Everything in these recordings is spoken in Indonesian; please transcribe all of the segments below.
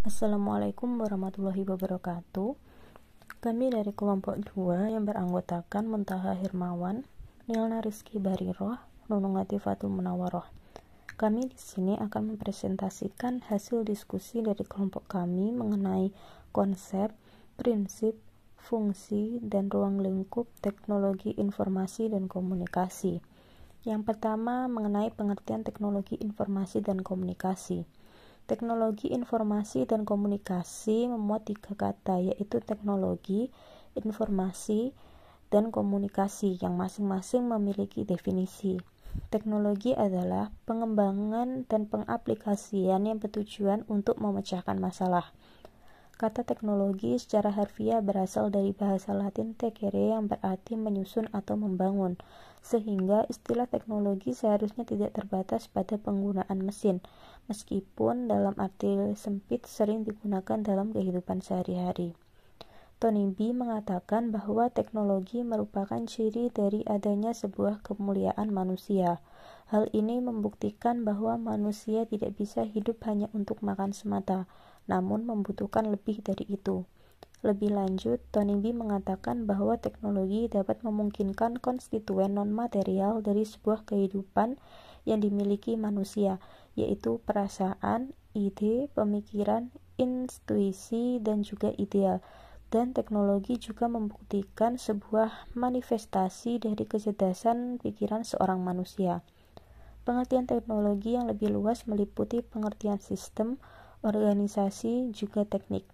Assalamualaikum warahmatullahi wabarakatuh. Kami dari kelompok 2 yang beranggotakan Muntaha Hirmawan, Nilna Rizky Bariroh, Nunung Latifatul Munawaroh. Kami di sini akan mempresentasikan hasil diskusi dari kelompok kami mengenai konsep, prinsip, fungsi, dan ruang lingkup teknologi informasi dan komunikasi. Yang pertama, mengenai pengertian teknologi informasi dan komunikasi. Teknologi informasi dan komunikasi memuat 3 kata, yaitu teknologi, informasi, dan komunikasi yang masing-masing memiliki definisi. Teknologi adalah pengembangan dan pengaplikasian yang bertujuan untuk memecahkan masalah. Kata teknologi secara harfiah berasal dari bahasa Latin tecere yang berarti menyusun atau membangun, sehingga istilah teknologi seharusnya tidak terbatas pada penggunaan mesin, meskipun dalam arti sempit sering digunakan dalam kehidupan sehari-hari. Tony B. mengatakan bahwa teknologi merupakan ciri dari adanya sebuah kemuliaan manusia. Hal ini membuktikan bahwa manusia tidak bisa hidup hanya untuk makan semata, namun membutuhkan lebih dari itu. Lebih lanjut, Tony B. mengatakan bahwa teknologi dapat memungkinkan konstituen non-material dari sebuah kehidupan yang dimiliki manusia, yaitu perasaan, ide, pemikiran, intuisi, dan juga ideal. Dan teknologi juga membuktikan sebuah manifestasi dari kecerdasan pikiran seorang manusia. Pengertian teknologi yang lebih luas meliputi pengertian sistem, organisasi, juga teknik.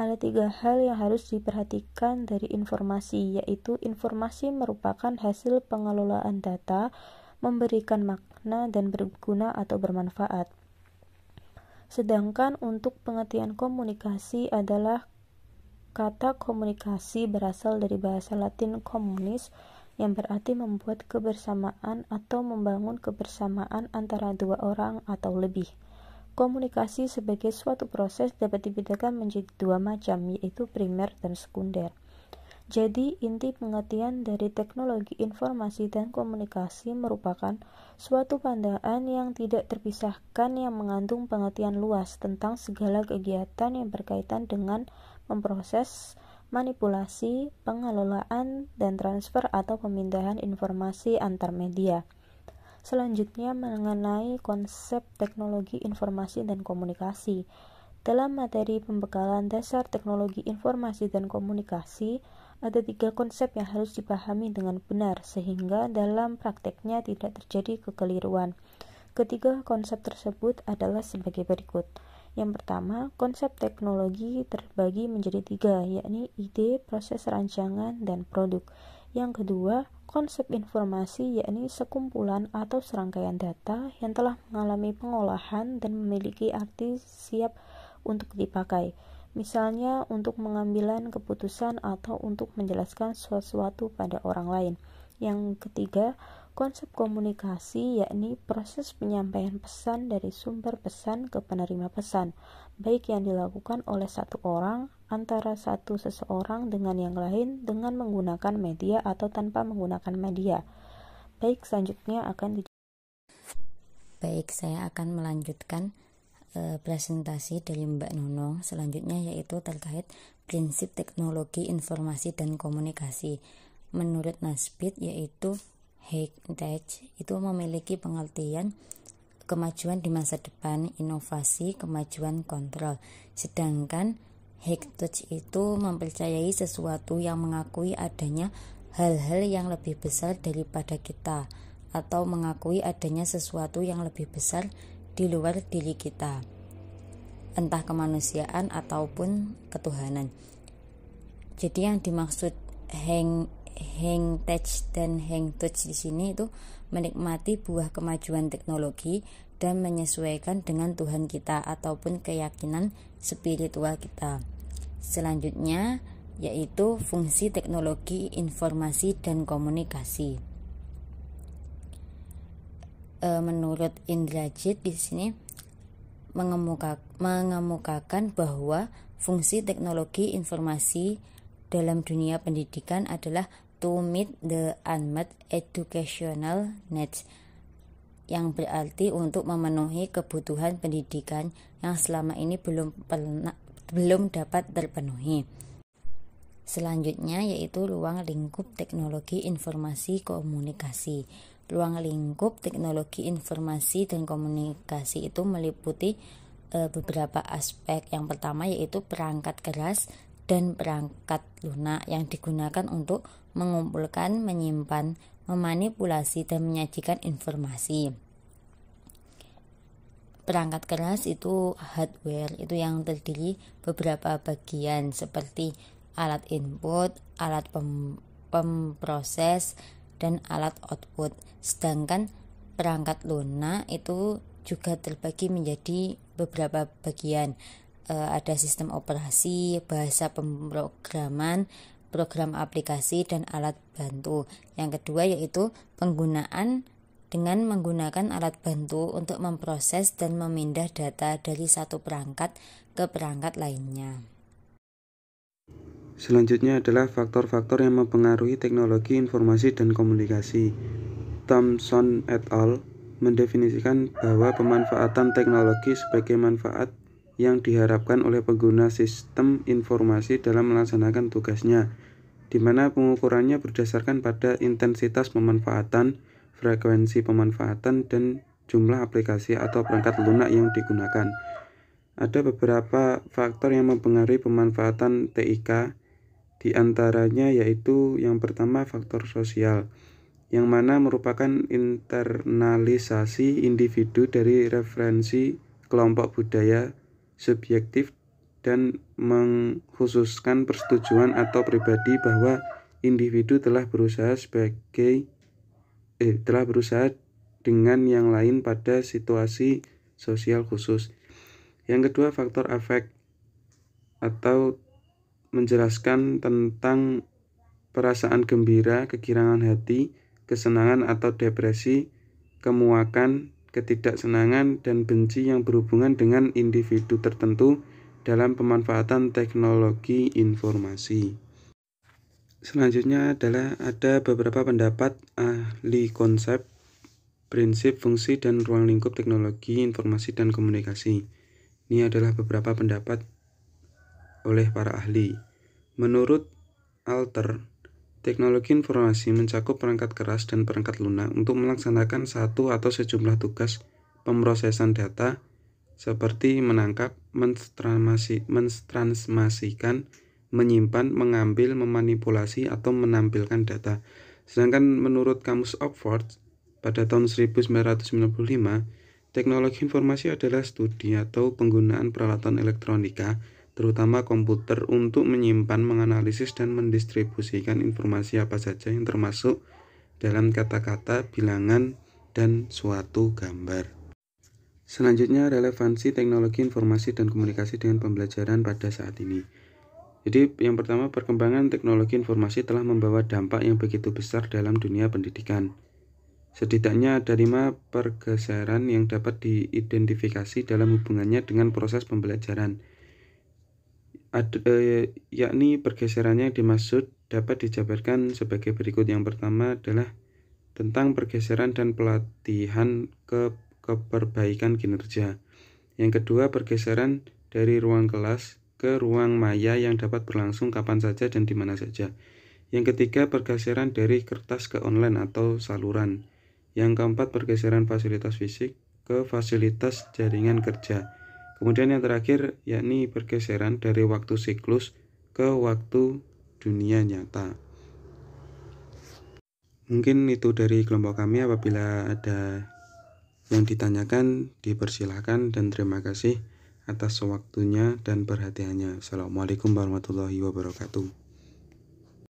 Ada 3 hal yang harus diperhatikan dari informasi, yaitu informasi merupakan hasil pengelolaan data, memberikan makna dan berguna atau bermanfaat. Sedangkan untuk pengertian komunikasi adalah kata komunikasi berasal dari bahasa Latin communis yang berarti membuat kebersamaan atau membangun kebersamaan antara 2 orang atau lebih. Komunikasi sebagai suatu proses dapat dibedakan menjadi 2 macam, yaitu primer dan sekunder. Jadi, inti pengertian dari teknologi informasi dan komunikasi merupakan suatu pandangan yang tidak terpisahkan yang mengandung pengertian luas tentang segala kegiatan yang berkaitan dengan memproses, manipulasi, pengelolaan, dan transfer atau pemindahan informasi antar media. Selanjutnya mengenai konsep teknologi informasi dan komunikasi. Dalam materi pembekalan dasar teknologi informasi dan komunikasi, ada 3 konsep yang harus dipahami dengan benar sehingga dalam prakteknya tidak terjadi kekeliruan. Ketiga konsep tersebut adalah sebagai berikut. Yang pertama, konsep teknologi terbagi menjadi 3, yakni ide, proses rancangan, dan produk. Yang kedua, konsep informasi yakni sekumpulan atau serangkaian data yang telah mengalami pengolahan dan memiliki arti siap untuk dipakai, misalnya untuk mengambilan keputusan atau untuk menjelaskan sesuatu pada orang lain. Yang ketiga, konsep komunikasi yakni proses penyampaian pesan dari sumber pesan ke penerima pesan, baik yang dilakukan oleh satu orang, antara satu seseorang dengan yang lain dengan menggunakan media atau tanpa menggunakan media. Baik, selanjutnya saya akan melanjutkan presentasi dari Mbak Nunung selanjutnya, yaitu terkait prinsip teknologi informasi dan komunikasi. Menurut Naspit, yaitu heritage itu memiliki pengertian kemajuan di masa depan, inovasi, kemajuan kontrol. Sedangkan heritage itu mempercayai sesuatu yang mengakui adanya hal-hal yang lebih besar daripada kita, atau mengakui adanya sesuatu yang lebih besar di luar diri kita, entah kemanusiaan ataupun ketuhanan. Jadi yang dimaksud heritage dan heritage di sini itu menikmati buah kemajuan teknologi dan menyesuaikan dengan Tuhan kita ataupun keyakinan spiritual kita. Selanjutnya yaitu fungsi teknologi informasi dan komunikasi. Menurut Indrajit di sini mengemukakan bahwa fungsi teknologi informasi dalam dunia pendidikan adalah to meet the unmet educational needs, yang berarti untuk memenuhi kebutuhan pendidikan yang selama ini belum dapat terpenuhi. Selanjutnya yaitu ruang lingkup teknologi informasi komunikasi. Ruang lingkup teknologi informasi dan komunikasi itu meliputi beberapa aspek. Yang pertama yaitu perangkat keras dan perangkat lunak yang digunakan untuk mengumpulkan, menyimpan, memanipulasi, dan menyajikan informasi. Perangkat keras itu hardware, itu yang terdiri beberapa bagian seperti alat input, alat pemproses, dan alat output. Sedangkan perangkat lunak itu juga terbagi menjadi beberapa bagian. Ada sistem operasi, bahasa pemrograman, program aplikasi, dan alat bantu. Yang kedua yaitu penggunaan dengan menggunakan alat bantu untuk memproses dan memindah data dari satu perangkat ke perangkat lainnya. Selanjutnya adalah faktor-faktor yang mempengaruhi teknologi informasi dan komunikasi. Thomson et al. Mendefinisikan bahwa pemanfaatan teknologi sebagai manfaat yang diharapkan oleh pengguna sistem informasi dalam melaksanakan tugasnya, di mana pengukurannya berdasarkan pada intensitas pemanfaatan, frekuensi pemanfaatan, dan jumlah aplikasi atau perangkat lunak yang digunakan. Ada beberapa faktor yang mempengaruhi pemanfaatan TIK, di antaranya yaitu yang pertama faktor sosial, yang mana merupakan internalisasi individu dari referensi kelompok budaya subjektif dan mengkhususkan persetujuan atau pribadi bahwa individu telah berusaha dengan yang lain pada situasi sosial khusus. Yang kedua, faktor afek atau menjelaskan tentang perasaan gembira, kegirangan hati, kesenangan atau depresi, kemuakan, ketidaksenangan, dan benci yang berhubungan dengan individu tertentu dalam pemanfaatan teknologi informasi. Selanjutnya adalah ada beberapa pendapat ahli konsep, prinsip, fungsi, dan ruang lingkup teknologi informasi dan komunikasi. Ini adalah beberapa pendapat oleh para ahli. Menurut Alter, teknologi informasi mencakup perangkat keras dan perangkat lunak untuk melaksanakan satu atau sejumlah tugas pemrosesan data seperti menangkap, mentransmasikan, menyimpan, mengambil, memanipulasi, atau menampilkan data. Sedangkan menurut Kamus Oxford pada tahun 1995, teknologi informasi adalah studi atau penggunaan peralatan elektronika terutama komputer untuk menyimpan, menganalisis, dan mendistribusikan informasi apa saja yang termasuk dalam kata-kata, bilangan, dan suatu gambar. Selanjutnya, relevansi teknologi informasi dan komunikasi dengan pembelajaran pada saat ini. Jadi, yang pertama, perkembangan teknologi informasi telah membawa dampak yang begitu besar dalam dunia pendidikan. Setidaknya ada 5 pergeseran yang dapat diidentifikasi dalam hubungannya dengan proses pembelajaran. Yakni pergeserannya yang dimaksud dapat dijabarkan sebagai berikut. Yang pertama adalah tentang pergeseran dan pelatihan ke keperbaikan kinerja. Yang kedua, pergeseran dari ruang kelas ke ruang maya yang dapat berlangsung kapan saja dan di mana saja. Yang ketiga, pergeseran dari kertas ke online atau saluran. Yang keempat, pergeseran fasilitas fisik ke fasilitas jaringan kerja. Kemudian yang terakhir yakni pergeseran dari waktu siklus ke waktu dunia nyata. Mungkin itu dari kelompok kami. Apabila ada yang ditanyakan, dipersilahkan, dan terima kasih atas waktunya dan perhatiannya. Assalamualaikum warahmatullahi wabarakatuh.